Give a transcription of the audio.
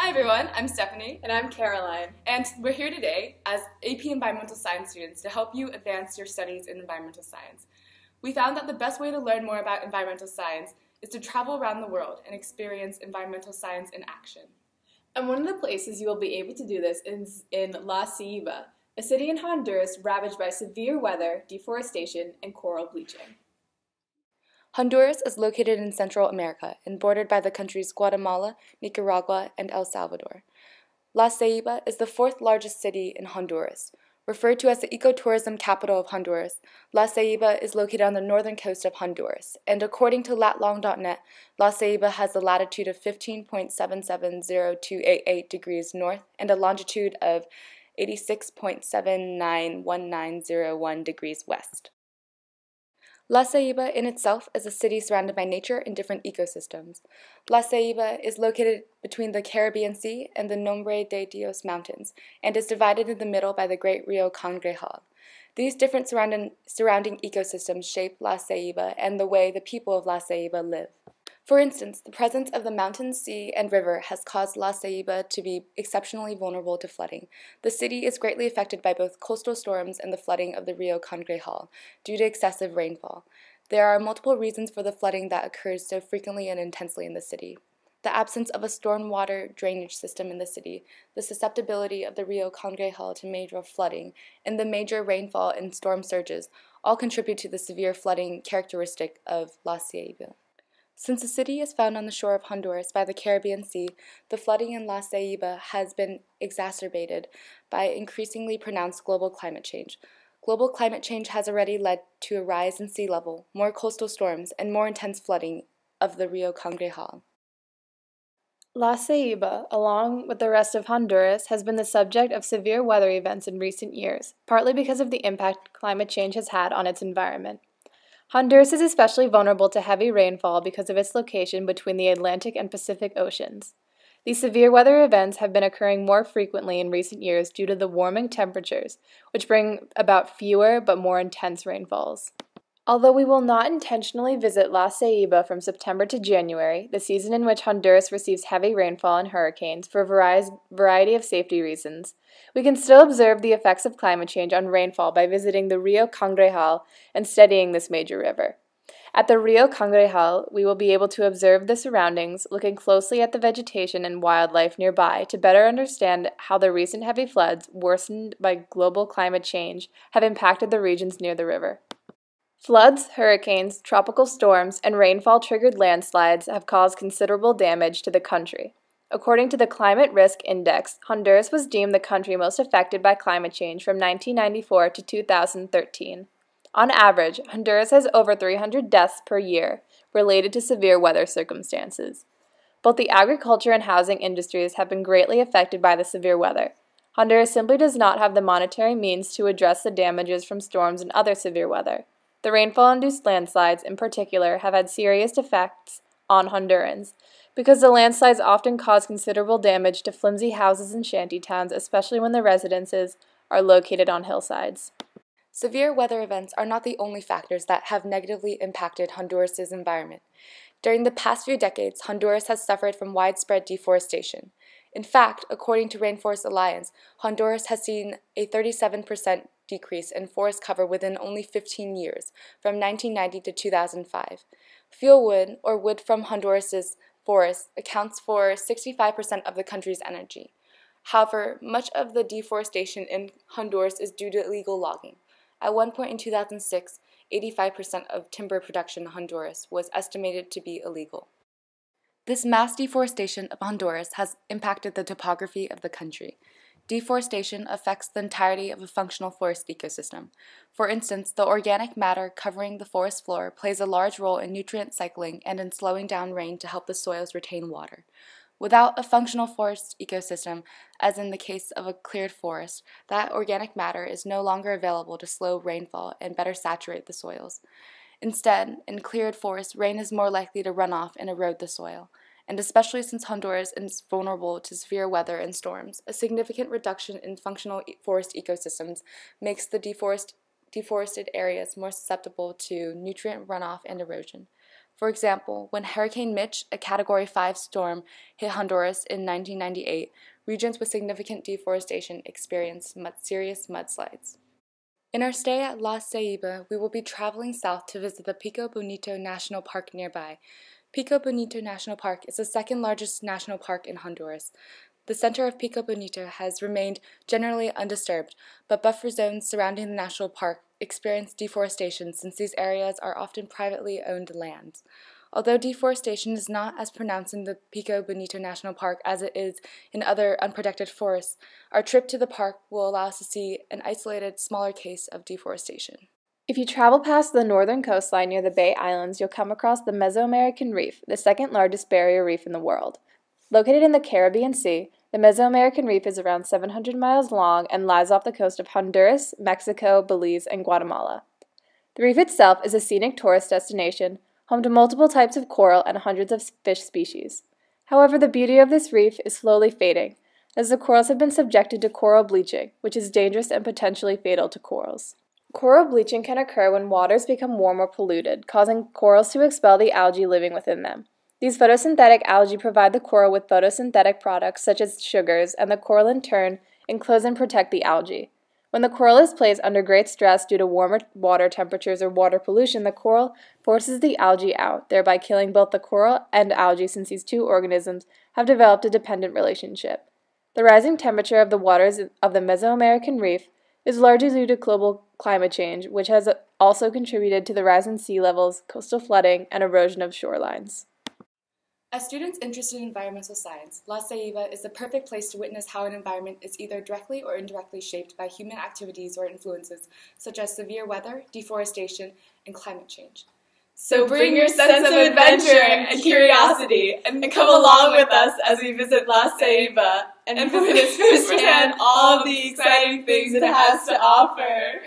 Hi everyone, I'm Stephanie. And I'm Caroline. And we're here today as AP Environmental Science students to help you advance your studies in environmental science. We found that the best way to learn more about environmental science is to travel around the world and experience environmental science in action. And one of the places you will be able to do this is in La Ceiba, a city in Honduras ravaged by severe weather, deforestation, and coral bleaching. Honduras is located in Central America and bordered by the countries Guatemala, Nicaragua, and El Salvador. La Ceiba is the fourth largest city in Honduras. Referred to as the ecotourism capital of Honduras, La Ceiba is located on the northern coast of Honduras, and according to latlong.net, La Ceiba has a latitude of 15.770288 degrees north and a longitude of 86.791901 degrees west. La Ceiba in itself is a city surrounded by nature and different ecosystems. La Ceiba is located between the Caribbean Sea and the Nombre de Dios Mountains, and is divided in the middle by the Great Rio Cangrejal. These different surrounding ecosystems shape La Ceiba and the way the people of La Ceiba live. For instance, the presence of the mountain, sea, and river has caused La Ceiba to be exceptionally vulnerable to flooding. The city is greatly affected by both coastal storms and the flooding of the Rio Cangrejal due to excessive rainfall. There are multiple reasons for the flooding that occurs so frequently and intensely in the city. The absence of a stormwater drainage system in the city, the susceptibility of the Rio Cangrejal to major flooding, and the major rainfall and storm surges all contribute to the severe flooding characteristic of La Ceiba. Since the city is found on the shore of Honduras by the Caribbean Sea, the flooding in La Ceiba has been exacerbated by increasingly pronounced global climate change. Global climate change has already led to a rise in sea level, more coastal storms, and more intense flooding of the Rio Cangrejal. La Ceiba, along with the rest of Honduras, has been the subject of severe weather events in recent years, partly because of the impact climate change has had on its environment. Honduras is especially vulnerable to heavy rainfall because of its location between the Atlantic and Pacific Oceans. These severe weather events have been occurring more frequently in recent years due to the warming temperatures, which bring about fewer but more intense rainfalls. Although we will not intentionally visit La Ceiba from September to January, the season in which Honduras receives heavy rainfall and hurricanes, for a variety of safety reasons, we can still observe the effects of climate change on rainfall by visiting the Rio Cangrejal and studying this major river. At the Rio Cangrejal, we will be able to observe the surroundings, looking closely at the vegetation and wildlife nearby to better understand how the recent heavy floods, worsened by global climate change, have impacted the regions near the river. Floods, hurricanes, tropical storms, and rainfall-triggered landslides have caused considerable damage to the country. According to the Climate Risk Index, Honduras was deemed the country most affected by climate change from 1994 to 2013. On average, Honduras has over 300 deaths per year related to severe weather circumstances. Both the agriculture and housing industries have been greatly affected by the severe weather. Honduras simply does not have the monetary means to address the damages from storms and other severe weather. The rainfall-induced landslides, in particular, have had serious effects on Hondurans, because the landslides often cause considerable damage to flimsy houses and shantytowns, especially when the residences are located on hillsides. Severe weather events are not the only factors that have negatively impacted Honduras' environment. During the past few decades, Honduras has suffered from widespread deforestation. In fact, according to Rainforest Alliance, Honduras has seen a 37% decrease in forest cover within only 15 years, from 1990 to 2005. Fuel wood, or wood from Honduras' forests, accounts for 65% of the country's energy. However, much of the deforestation in Honduras is due to illegal logging. At one point in 2006, 85% of timber production in Honduras was estimated to be illegal. This mass deforestation of Honduras has impacted the topography of the country. Deforestation affects the entirety of a functional forest ecosystem. For instance, the organic matter covering the forest floor plays a large role in nutrient cycling and in slowing down rain to help the soils retain water. Without a functional forest ecosystem, as in the case of a cleared forest, that organic matter is no longer available to slow rainfall and better saturate the soils. Instead, in cleared forests, rain is more likely to run off and erode the soil. And especially since Honduras is vulnerable to severe weather and storms, a significant reduction in functional forest ecosystems makes the deforested areas more susceptible to nutrient runoff and erosion. For example, when Hurricane Mitch, a Category 5 storm, hit Honduras in 1998, regions with significant deforestation experienced serious mudslides. In our stay at La Ceiba, we will be traveling south to visit the Pico Bonito National Park nearby. Pico Bonito National Park is the second largest national park in Honduras. The center of Pico Bonito has remained generally undisturbed, but buffer zones surrounding the national park experience deforestation since these areas are often privately owned lands. Although deforestation is not as pronounced in the Pico Bonito National Park as it is in other unprotected forests, our trip to the park will allow us to see an isolated, smaller case of deforestation. If you travel past the northern coastline near the Bay Islands, you'll come across the Mesoamerican Reef, the second largest barrier reef in the world. Located in the Caribbean Sea, the Mesoamerican Reef is around 700 miles long and lies off the coast of Honduras, Mexico, Belize, and Guatemala. The reef itself is a scenic tourist destination, home to multiple types of coral and hundreds of fish species. However, the beauty of this reef is slowly fading, as the corals have been subjected to coral bleaching, which is dangerous and potentially fatal to corals. Coral bleaching can occur when waters become warm or polluted, causing corals to expel the algae living within them. These photosynthetic algae provide the coral with photosynthetic products such as sugars, and the coral in turn enclose and protect the algae. When the coral is placed under great stress due to warmer water temperatures or water pollution, the coral forces the algae out, thereby killing both the coral and algae since these two organisms have developed a dependent relationship. The rising temperature of the waters of the Mesoamerican Reef is largely due to global climate change, which has also contributed to the rise in sea levels, coastal flooding, and erosion of shorelines. As students interested in environmental science, La Ceiba is the perfect place to witness how an environment is either directly or indirectly shaped by human activities or influences, such as severe weather, deforestation, and climate change. So bring your sense of adventure and curiosity and come along with us as we visit La Ceiba and witness firsthand all of the exciting things it has to offer.